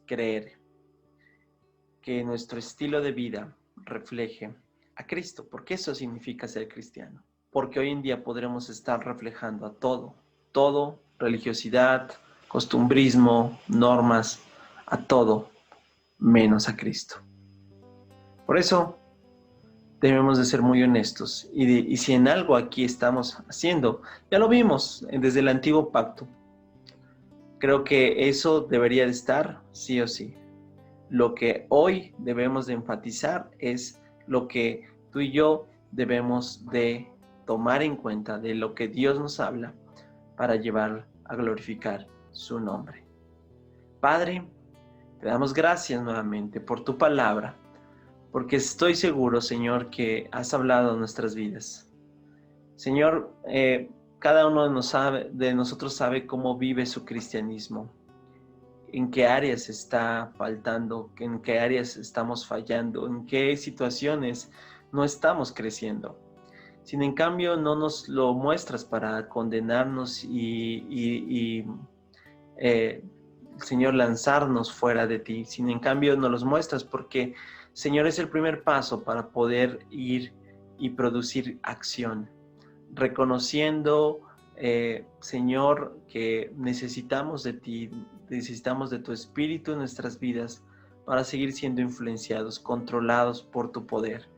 creer, que nuestro estilo de vida refleje a Cristo, porque eso significa ser cristiano. Porque hoy en día podremos estar reflejando a todo, religiosidad, costumbrismo, normas, a todo, menos a Cristo. Por eso debemos de ser muy honestos y si en algo aquí estamos haciendo, ya lo vimos desde el antiguo pacto, creo que eso debería de estar sí o sí. Lo que hoy debemos de enfatizar es lo que tú y yo debemos de tomar en cuenta de lo que Dios nos habla para llevar a glorificar su nombre. Padre, te damos gracias nuevamente por tu palabra, porque estoy seguro, Señor, que has hablado en nuestras vidas. Señor, cada uno de nosotros sabe cómo vive su cristianismo, en qué áreas está faltando, en qué áreas estamos fallando, en qué situaciones no estamos creciendo. Sin en cambio, no nos lo muestras para condenarnos Señor, lanzarnos fuera de ti. Sin en cambio, nos los muestras porque, Señor, es el primer paso para poder ir y producir acción. reconociendo, Señor, que necesitamos de ti, necesitamos de tu Espíritu en nuestras vidas para seguir siendo influenciados, controlados por tu poder.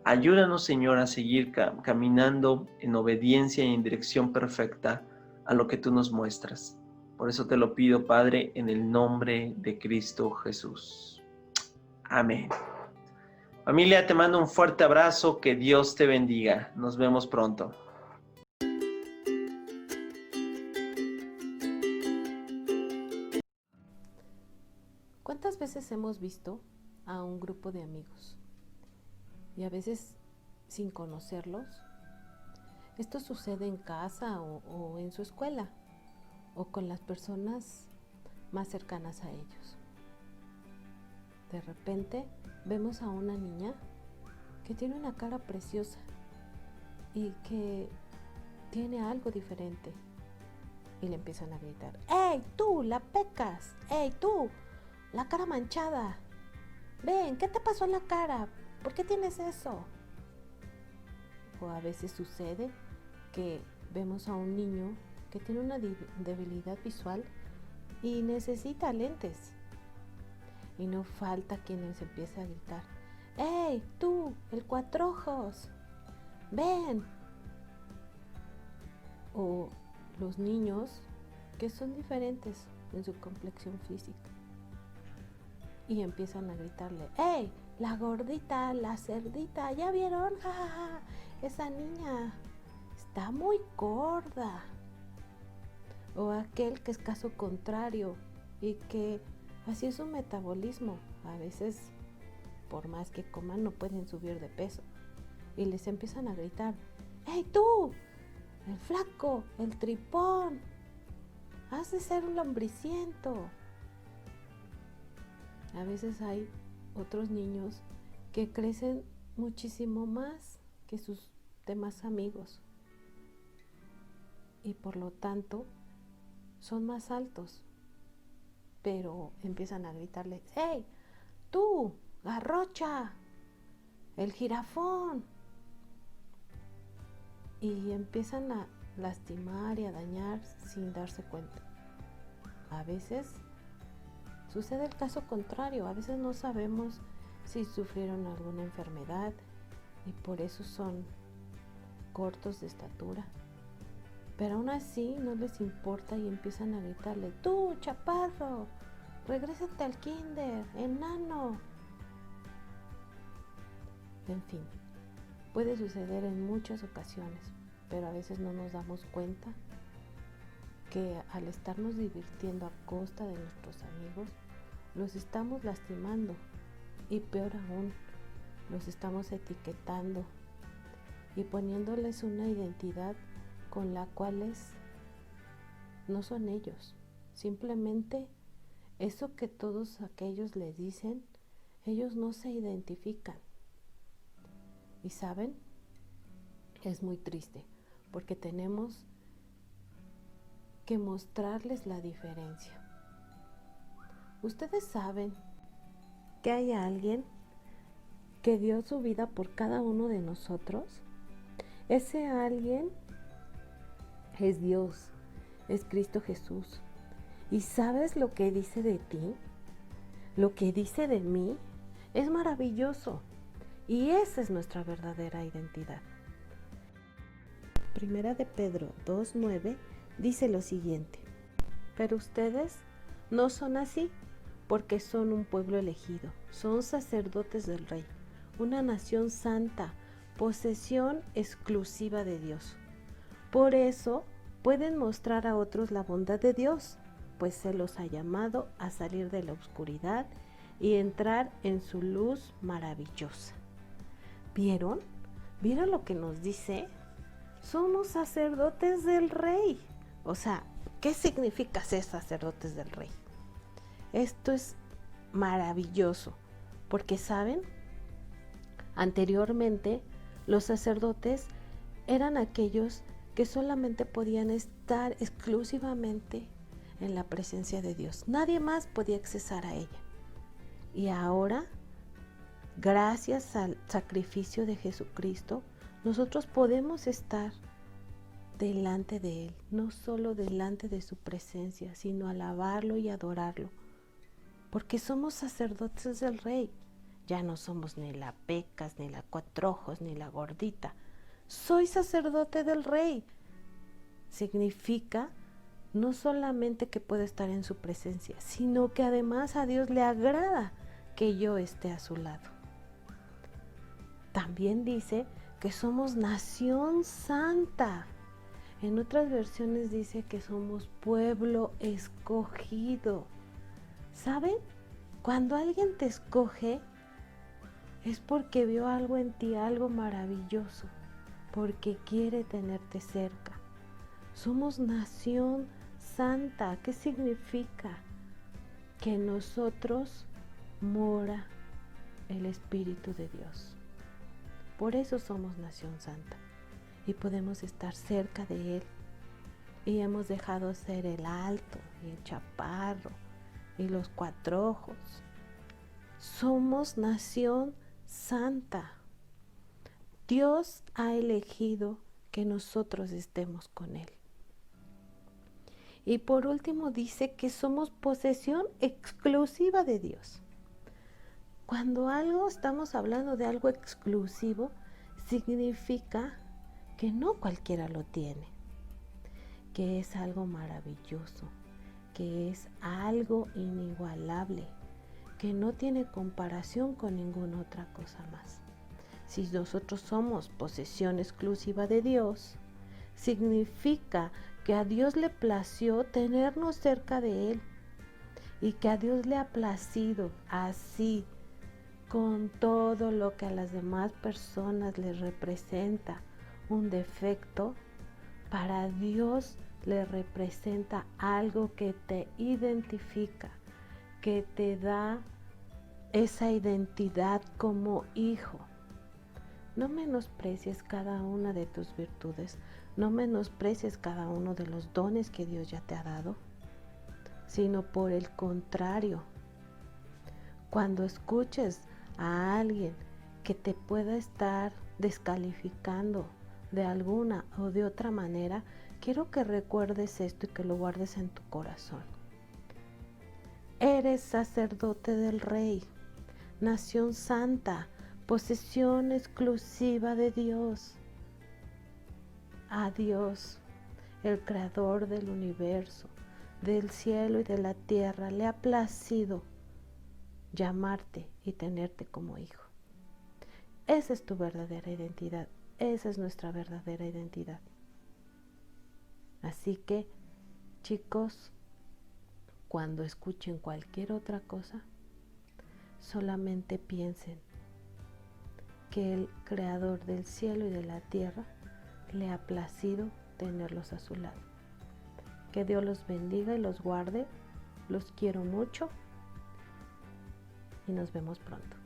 Ayúdanos, Señor, a seguir caminando en obediencia y en dirección perfecta a lo que tú nos muestras. Por eso te lo pido, Padre, en el nombre de Cristo Jesús. Amén. Familia, te mando un fuerte abrazo, que Dios te bendiga. Nos vemos pronto. ¿Cuántas veces hemos visto a un grupo de amigos? Y a veces sin conocerlos. Esto sucede en casa o en su escuela o con las personas más cercanas a ellos. De repente vemos a una niña que tiene una cara preciosa y que tiene algo diferente y le empiezan a gritar: ¡Ey, tú, la pecas! ¡Ey, tú, la cara manchada! Ven, ¿qué te pasó en la cara? ¿Por qué tienes eso? O a veces sucede que vemos a un niño que tiene una debilidad visual y necesita lentes. Y no falta quien les empiece a gritar: ¡Ey, tú, el cuatro ojos! ¡Ven! O los niños que son diferentes en su complexión física y empiezan a gritarle: ¡Ey, la gordita, la cerdita! ¿Ya vieron? ¡Ja, ja, ja! Esa niña está muy gorda. O aquel que es caso contrario y que así es su metabolismo. A veces, por más que coman, no pueden subir de peso. Y les empiezan a gritar: ¡Ey, tú! El flaco, el tripón. Has de ser un lombriciento. A veces hay otros niños que crecen muchísimo más que sus demás amigos. Y por lo tanto, son más altos. Pero empiezan a gritarle: ¡Hey, tú, garrocha! ¡El jirafón! Y empiezan a lastimar y a dañar sin darse cuenta. A veces sucede el caso contrario. A veces no sabemos si sufrieron alguna enfermedad y por eso son cortos de estatura. Pero aún así no les importa y empiezan a gritarle: ¡Tú, chaparro! ¡Regrésate al kinder, enano! En fin, puede suceder en muchas ocasiones, pero a veces no nos damos cuenta que al estarnos divirtiendo a costa de nuestros amigos, los estamos lastimando y peor aún, los estamos etiquetando y poniéndoles una identidad con la cual no son ellos. Simplemente eso que todos aquellos les dicen, ellos no se identifican. Y saben, es muy triste porque tenemos que mostrarles la diferencia. Ustedes saben que hay alguien que dio su vida por cada uno de nosotros. Ese alguien es Dios, es Cristo Jesús. ¿Y sabes lo que dice de ti? Lo que dice de mí es maravilloso. Y esa es nuestra verdadera identidad. Primera de Pedro 2:9 dice lo siguiente: pero ustedes no son así, porque son un pueblo elegido, son sacerdotes del Rey, una nación santa, posesión exclusiva de Dios. Por eso pueden mostrar a otros la bondad de Dios, pues se los ha llamado a salir de la oscuridad y entrar en su luz maravillosa. ¿Vieron? ¿Vieron lo que nos dice? Somos sacerdotes del Rey. O sea, ¿qué significa ser sacerdotes del Rey? Esto es maravilloso, porque ¿saben? Anteriormente, los sacerdotes eran aquellos que solamente podían estar exclusivamente en la presencia de Dios. Nadie más podía accesar a ella. Y ahora, gracias al sacrificio de Jesucristo, nosotros podemos estar delante de Él, no solo delante de su presencia, sino alabarlo y adorarlo, porque somos sacerdotes del Rey. Ya no somos ni la Pecas, ni la Cuatro Ojos, ni la Gordita. Soy sacerdote del Rey. Significa no solamente que puedo estar en su presencia, sino que además a Dios le agrada que yo esté a su lado. También dice que somos nación santa. En otras versiones dice que somos pueblo escogido. ¿Saben? Cuando alguien te escoge, es porque vio algo en ti, algo maravilloso, porque quiere tenerte cerca. Somos nación santa. ¿Qué significa? Que en nosotros mora el Espíritu de Dios. Por eso somos nación santa y podemos estar cerca de Él. Y hemos dejado ser el alto y el chaparro y los cuatro ojos. Somos nación santa. Dios ha elegido que nosotros estemos con Él. Y por último dice que somos posesión exclusiva de Dios. Cuando estamos hablando de algo exclusivo, significa que no cualquiera lo tiene, que es algo maravilloso, que es algo inigualable, que no tiene comparación con ninguna otra cosa más. Si nosotros somos posesión exclusiva de Dios, significa que a Dios le plació tenernos cerca de Él y que a Dios le ha placido así, con todo lo que a las demás personas les representa un defecto, para Dios le representa algo que te identifica, que te da esa identidad como hijo. No menosprecies cada una de tus virtudes, no menosprecies cada uno de los dones que Dios ya te ha dado, sino por el contrario, cuando escuches a alguien que te pueda estar descalificando de alguna o de otra manera, quiero que recuerdes esto y que lo guardes en tu corazón. Eres sacerdote del Rey, nación santa, posesión exclusiva de Dios. A Dios, el creador del universo, del cielo y de la tierra, le ha placido llamarte y tenerte como hijo. Esa es tu verdadera identidad, esa es nuestra verdadera identidad. Así que, chicos, cuando escuchen cualquier otra cosa, solamente piensen que el creador del cielo y de la tierra le ha placido tenerlos a su lado. Que Dios los bendiga y los guarde. Los quiero mucho y nos vemos pronto.